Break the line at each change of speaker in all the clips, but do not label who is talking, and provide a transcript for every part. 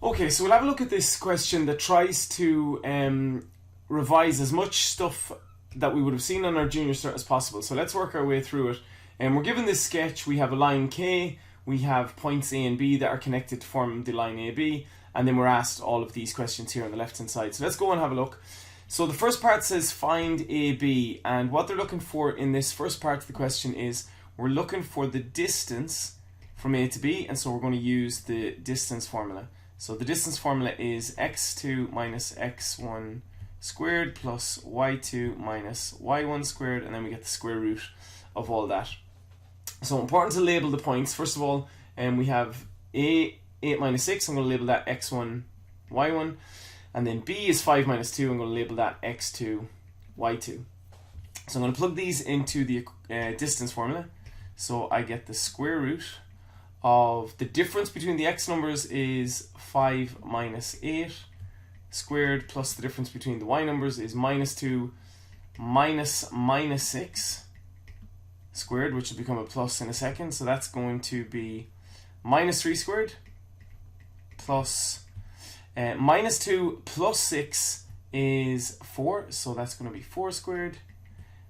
Okay, so we'll have a look at this question that tries to revise as much stuff that we would have seen on our junior cert as possible. So let's work our way through it. And we're given this sketch. We have a line K, we have points A and B that are connected to form the line AB, and then we're asked all of these questions here on the left hand side. So let's go and have a look. So the first part says find AB, and what they're looking for in this first part of the question is we're looking for the distance from A to B, and so we're going to use the distance formula. So the distance formula is x2 minus x1 squared plus y2 minus y1 squared, and then we get the square root of all that. So important to label the points. First of all, we have A, 8 minus 6, I'm going to label that x1, y1. And then B is 5 minus 2, I'm going to label that x2, y2. So I'm going to plug these into the distance formula. So I get the square root of the difference between the x numbers is 5 minus 8 squared plus the difference between the y numbers is minus 2 minus 6 squared, which will become a plus in a second. So that's going to be minus 3 squared plus minus 2 plus 6 is 4, so that's going to be 4 squared,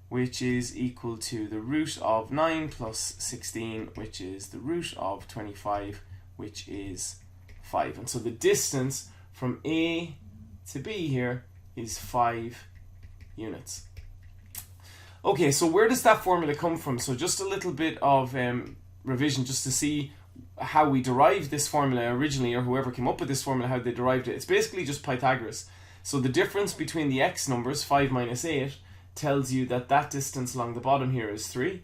which is equal to the root of 9 plus 16, which is the root of 25, which is 5. And so the distance from A to B here is 5 units. Okay, so where does that formula come from? So just a little bit of revision just to see how we derived this formula originally, or whoever came up with this formula, how they derived it. It's basically just Pythagoras. So the difference between the x numbers, 5 minus 8, tells you that that distance along the bottom here is 3.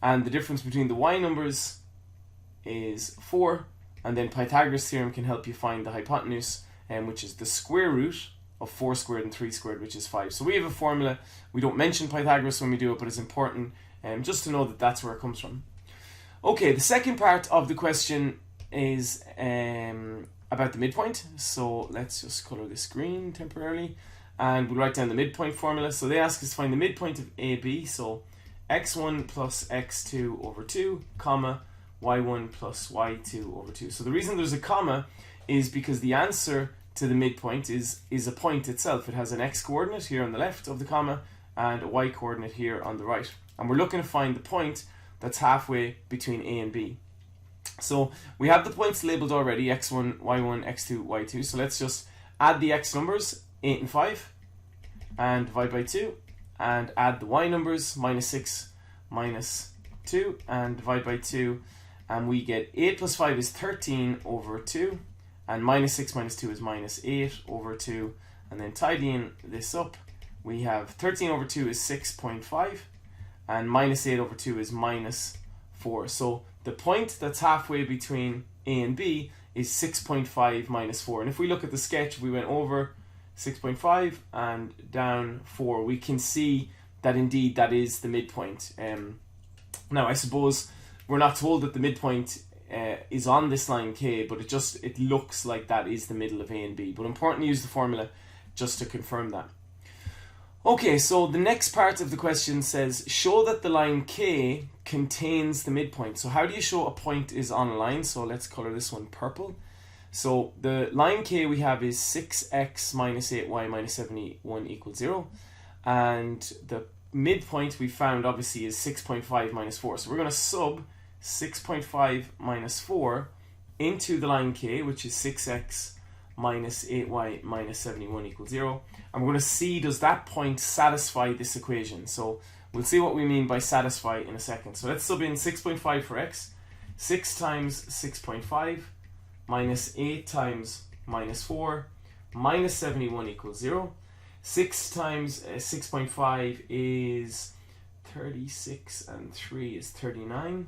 And the difference between the y numbers is 4. And then Pythagoras' theorem can help you find the hypotenuse, which is the square root of 4 squared and 3 squared, which is 5. So we have a formula. We don't mention Pythagoras when we do it, but it's important just to know that that's where it comes from. Okay, the second part of the question is about the midpoint. So let's just color this green temporarily, and we'll write down the midpoint formula. So they ask us to find the midpoint of AB. So x1 plus x2 over 2, comma, y1 plus y2 over 2. So the reason there's a comma is because the answer to the midpoint is a point itself. It has an x coordinate here on the left of the comma and a y coordinate here on the right. And we're looking to find the point that's halfway between A and B. So we have the points labeled already, x1, y1, x2, y2. So let's just add the x numbers, 8 and 5, and divide by 2, and add the y numbers, minus 6, minus 2, and divide by 2, and we get 8 plus 5 is 13 over 2, and minus 6 minus 2 is minus 8 over 2, and then tidying this up, we have 13 over 2 is 6.5, and minus 8 over 2 is minus 4. So the point that's halfway between A and B is 6.5 minus 4. And if we look at the sketch, we went over 6.5 and down 4. We can see that indeed that is the midpoint. Now I suppose we're not told that the midpoint is on this line K, but it looks like that is the middle of A and B. But important to use the formula just to confirm that. Okay, so the next part of the question says, show that the line K contains the midpoint. So how do you show a point is on a line? So let's color this one purple. So the line K we have is 6x minus 8y minus 71 equals 0. And the midpoint we found obviously is 6.5 minus 4. So we're going to sub 6.5 minus 4 into the line K, which is 6x minus 8y minus 71 equals 0. And we're going to see, does that point satisfy this equation? So we'll see what we mean by satisfy in a second. So let's sub in 6.5 for x. 6 times 6.5 minus 8 times minus 4 minus 71 equals 0. 6 times 6.5 is 36 and 3 is 39.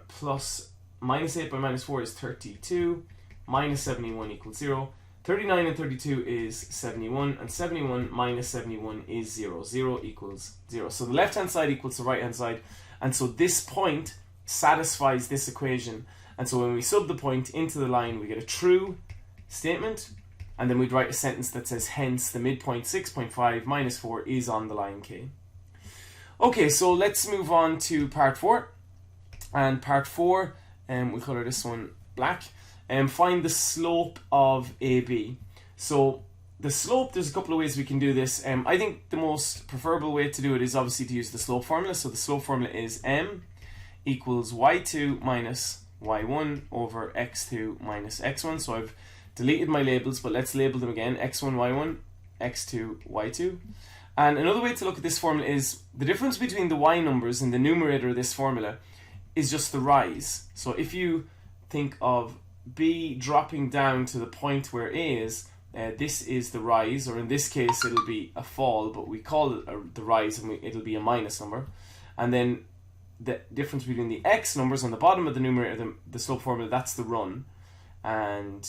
Plus minus 8 by minus 4 is 32. Minus 71 equals 0. 39 and 32 is 71, and 71 minus 71 is 0. 0 equals 0. So the left-hand side equals the right-hand side, and so this point satisfies this equation. And so when we sub the point into the line, we get a true statement, and then we'd write a sentence that says, hence the midpoint 6.5 minus 4 is on the line K. Okay, so let's move on to part 4. And part 4, we color this one black. find the slope of AB. So the slope, there's a couple of ways we can do this. I think the most preferable way to do it is obviously to use the slope formula. So the slope formula is m equals y2 minus y1 over x2 minus x1. So I've deleted my labels, but let's label them again. x1, y1, x2, y2. And another way to look at this formula is the difference between the y numbers in the numerator of this formula is just the rise. So if you think of b dropping down to the point where a is, this is the rise, or in this case it'll be a fall, but we call it the rise, and it'll be a minus number. And then the difference between the x numbers on the bottom of the numerator, the slope formula, that's the run. And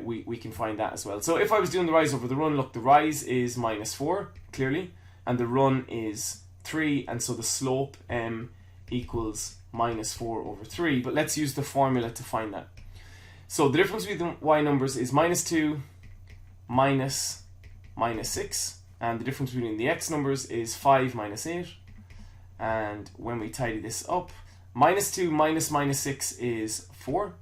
we can find that as well. So if I was doing the rise over the run, look, the rise is minus 4, clearly, and the run is 3, and so the slope equals minus 4 over 3. But let's use the formula to find that. So the difference between the y numbers is minus 2 minus 6, and the difference between the x numbers is 5 minus 8. And when we tidy this up, minus 2 minus 6 is 4.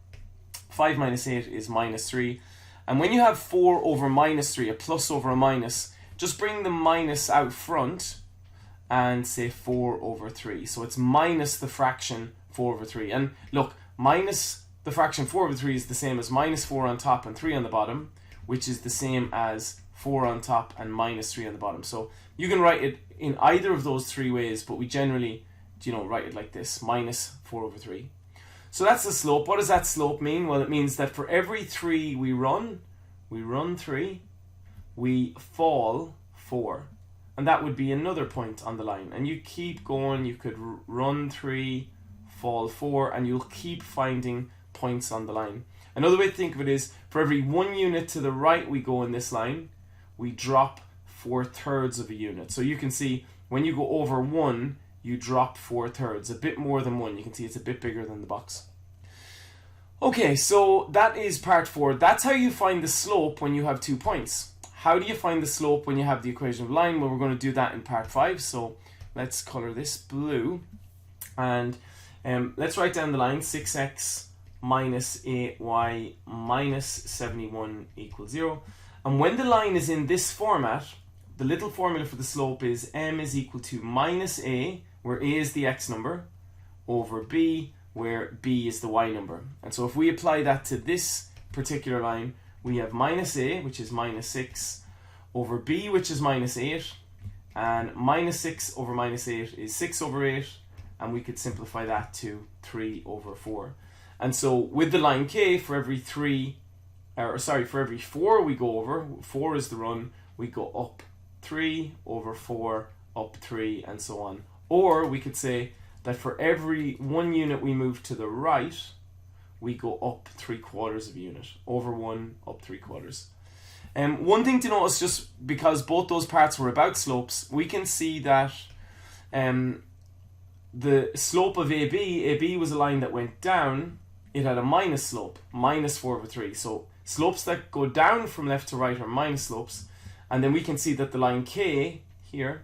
5 minus 8 is minus 3. And when you have 4 over minus 3, a plus over a minus, just bring the minus out front and say 4 over 3. So it's minus the fraction 4 over 3. And look, minus the fraction 4 over 3 is the same as minus 4 on top and 3 on the bottom, which is the same as 4 on top and minus 3 on the bottom. So you can write it in either of those three ways, but we generally, write it like this, minus 4 over 3. So that's the slope. What does that slope mean? Well, it means that for every 3 we run 3, we fall 4. And that would be another point on the line. And you keep going, you could run 3, fall 4, and you'll keep finding points on the line. Another way to think of it is, for every 1 unit to the right we go in this line, we drop 4/3 of a unit. So you can see, when you go over 1, you drop 4/3, a bit more than 1. You can see it's a bit bigger than the box. Okay, so that is part 4. That's how you find the slope when you have 2 points. How do you find the slope when you have the equation of line? Well, we're going to do that in part 5. So let's color this blue. And let's write down the line. 6x minus 8y minus 71 equals 0. And when the line is in this format, the little formula for the slope is m is equal to minus a, where a is the x number, over b, where b is the y number. And so if we apply that to this particular line, we have minus a, which is minus 6, over b, which is minus 8, and minus 6 over minus 8 is 6 over 8, and we could simplify that to 3 over 4. And so with the line k, for every 4 we go over, 4 is the run, we go up 3 over 4, up 3, and so on. Or we could say that for every 1 unit we move to the right, we go up 3/4 of a unit. Over 1, up 3/4. One thing to notice, just because both those parts were about slopes, we can see that the slope of AB was a line that went down. It had a minus slope, minus 4 over 3. So slopes that go down from left to right are minus slopes. And then we can see that the line K here,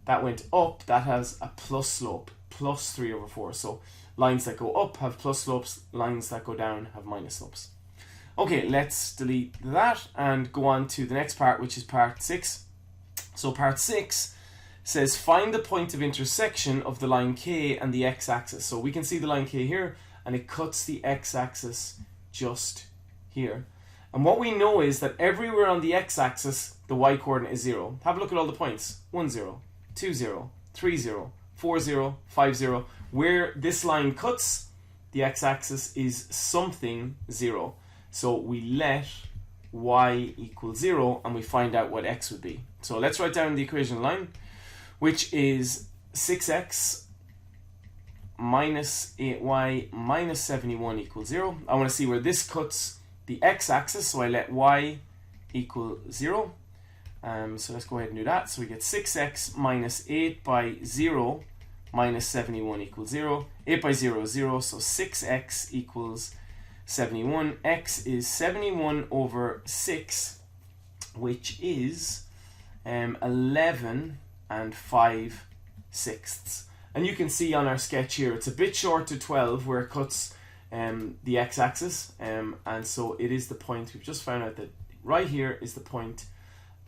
that went up, that has a plus slope, plus 3 over 4. So lines that go up have plus slopes, lines that go down have minus slopes. Okay, let's delete that and go on to the next part, which is part 6. So part 6 says find the point of intersection of the line K and the x-axis. So we can see the line K here, and it cuts the x-axis just here. And what we know is that everywhere on the x-axis, the y-coordinate is 0. Have a look at all the points. 1, 0, 2, 0, 3, 0, 4, 0, 5, 0. Where this line cuts, the x-axis is something 0. So we let y equal 0, and we find out what x would be. So let's write down the equation line, which is 6x minus 8y minus 71 equals 0. I want to see where this cuts the x-axis, so I let y equal 0. So let's go ahead and do that. So we get 6x minus 8 by 0 minus 71 equals 0. 8 by 0 is 0, so 6x equals 71. X is 71 over 6, which is 11 and 5/6. And you can see on our sketch here, it's a bit short to 12, where it cuts the x-axis, and so it is the point, we've just found out that right here is the point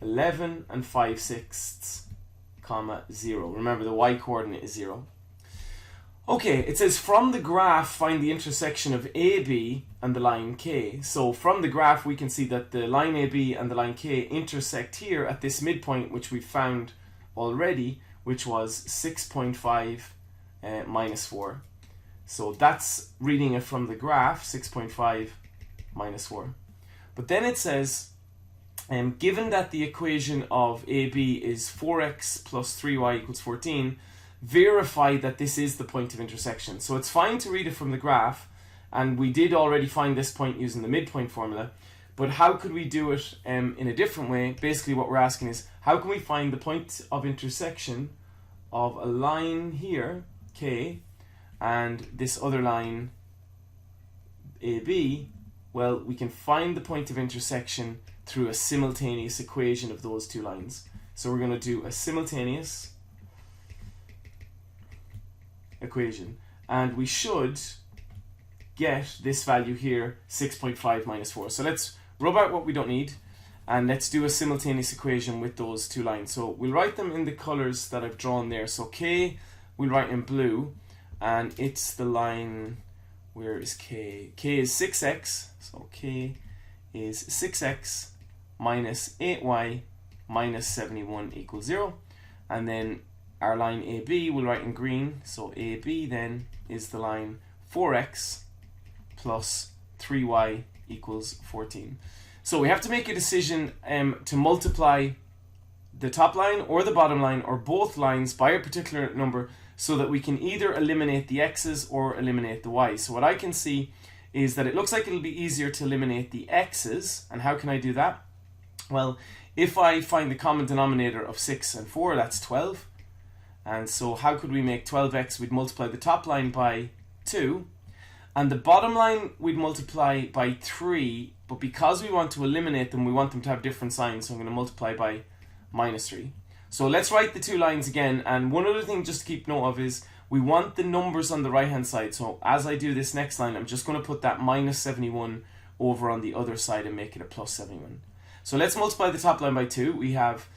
11 and 5/6, comma 0. Remember, the y-coordinate is 0. Okay, it says from the graph find the intersection of AB and the line K. So from the graph we can see that the line AB and the line K intersect here at this midpoint, which we found already, which was 6.5 minus 4. So that's reading it from the graph, 6.5 minus 4. But then it says, given that the equation of AB is 4x plus 3y equals 14, verify that this is the point of intersection. So it's fine to read it from the graph, and we did already find this point using the midpoint formula, but how could we do it in a different way? Basically what we're asking is, how can we find the point of intersection of a line here, K, and this other line, AB? Well, we can find the point of intersection through a simultaneous equation of those two lines. So we're going to do a simultaneous equation, and we should get this value here, 6.5 minus 4. So let's rub out what we don't need, and let's do a simultaneous equation with those two lines. So we'll write them in the colors that I've drawn there. So K we'll write in blue, and it's the line, where is K? K is 6x, so K is 6x minus 8y minus 71 equals 0. And then our line AB we'll write in green, so AB then is the line 4x plus 3y equals 14. So we have to make a decision to multiply the top line or the bottom line or both lines by a particular number, so that we can either eliminate the x's or eliminate the y's. So what I can see is that it looks like it'll be easier to eliminate the x's. And how can I do that? Well, if I find the common denominator of 6 and 4, that's 12. And so how could we make 12x? We'd multiply the top line by 2, and the bottom line we'd multiply by 3, but because we want to eliminate them, we want them to have different signs, so I'm going to multiply by minus 3. So let's write the two lines again, and one other thing just to keep note of is we want the numbers on the right hand side. So as I do this next line, I'm just going to put that minus 71 over on the other side and make it a plus 71. So let's multiply the top line by 2. We have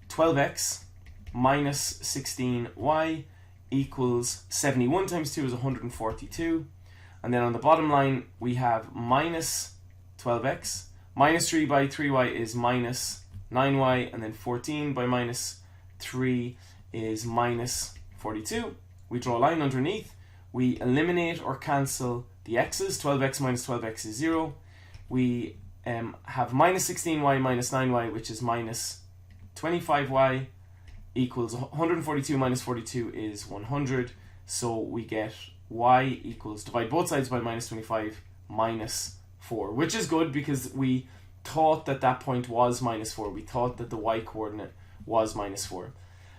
12x minus 16y equals 71 times 2 is 142. And then on the bottom line we have minus 12x, minus 3 by 3y is minus 9y, and then 14 by minus 3 is minus 42. We draw a line underneath, we eliminate or cancel the x's, 12x minus 12x is 0. We have minus 16y minus 9y, which is minus 25y, equals 142 minus 42 is 100. So we get y equals, divide both sides by minus 25, minus 4, which is good because we thought that that point was minus 4. We thought that the y coordinate was minus 4.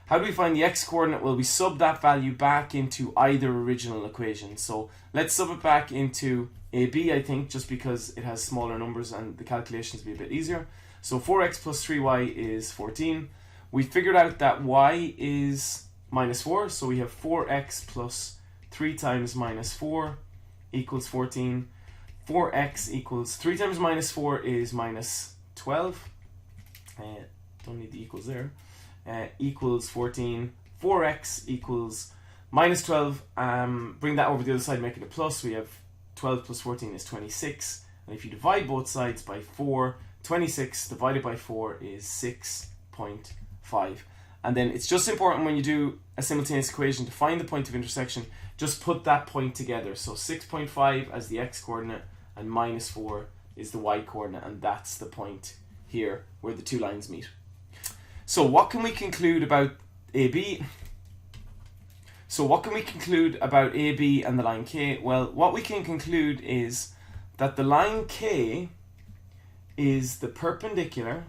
How do we find the x coordinate? Well, we sub that value back into either original equation. So let's sub it back into AB, I think, just because it has smaller numbers and the calculations will be a bit easier. So 4x plus 3y is 14. We figured out that y is minus 4, so we have 4x plus 3 times minus 4 equals 14. 4x equals 3 times minus 4 is minus 12. Don't need the equals there. Equals 14. 4x equals minus 12. Bring that over the other side, make it a plus. We have 12 plus 14 is 26. And if you divide both sides by 4, 26 divided by 4 is 6.5. And then it's just important when you do a simultaneous equation to find the point of intersection, just put that point together. So 6.5 as the x coordinate and minus 4 is the y coordinate, and that's the point here where the two lines meet. So what can we conclude about AB? So what can we conclude about AB and the line K? Well, what we can conclude is that the line K is the perpendicular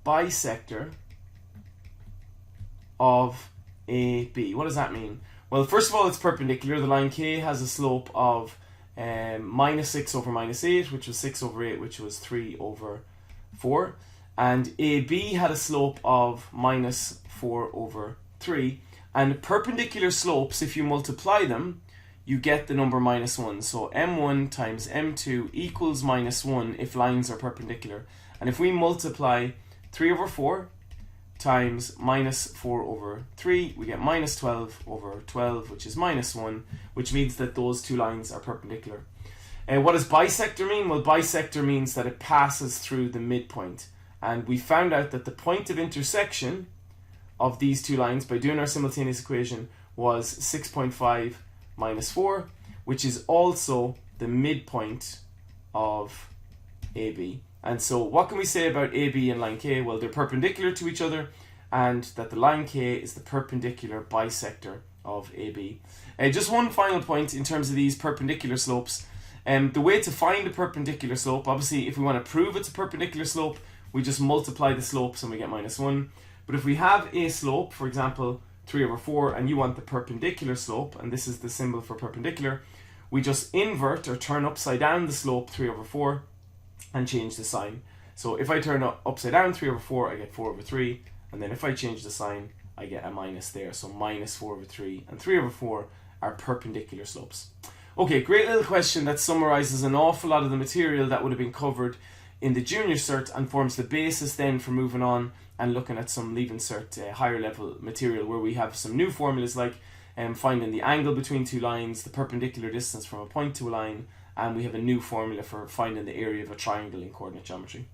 bisector of AB. What does that mean? Well, first of all, it's perpendicular. The line K has a slope of minus 6 over minus 8, which was 6 over 8, which was 3 over 4. And AB had a slope of minus 4 over 3. And perpendicular slopes, if you multiply them, you get the number -1. So m1 times m2 equals -1 if lines are perpendicular. And if we multiply 3 over 4 times -4 over 3, we get -12 over 12, which is -1, which means that those two lines are perpendicular. What does bisector mean? Well, bisector means that it passes through the midpoint. And we found out that the point of intersection of these two lines by doing our simultaneous equation was 6.5 minus 4, which is also the midpoint of AB. And so what can we say about AB and line K? Well, they're perpendicular to each other, and that the line K is the perpendicular bisector of AB. Just one final point in terms of these perpendicular slopes. The way to find a perpendicular slope, obviously if we want to prove it's a perpendicular slope, we just multiply the slopes and we get -1. But if we have a slope, for example 3 over 4, and you want the perpendicular slope, and this is the symbol for perpendicular, we just invert or turn upside down the slope 3 over 4 and change the sign. So if I turn upside down 3 over 4, I get 4 over 3, and then if I change the sign, I get a minus there. So -4 over 3 and 3 over 4 are perpendicular slopes. Okay, great little question that summarizes an awful lot of the material that would have been covered in the junior cert and forms the basis then for moving on and looking at some leaving cert higher level material where we have some new formulas like finding the angle between two lines, the perpendicular distance from a point to a line, and we have a new formula for finding the area of a triangle in coordinate geometry.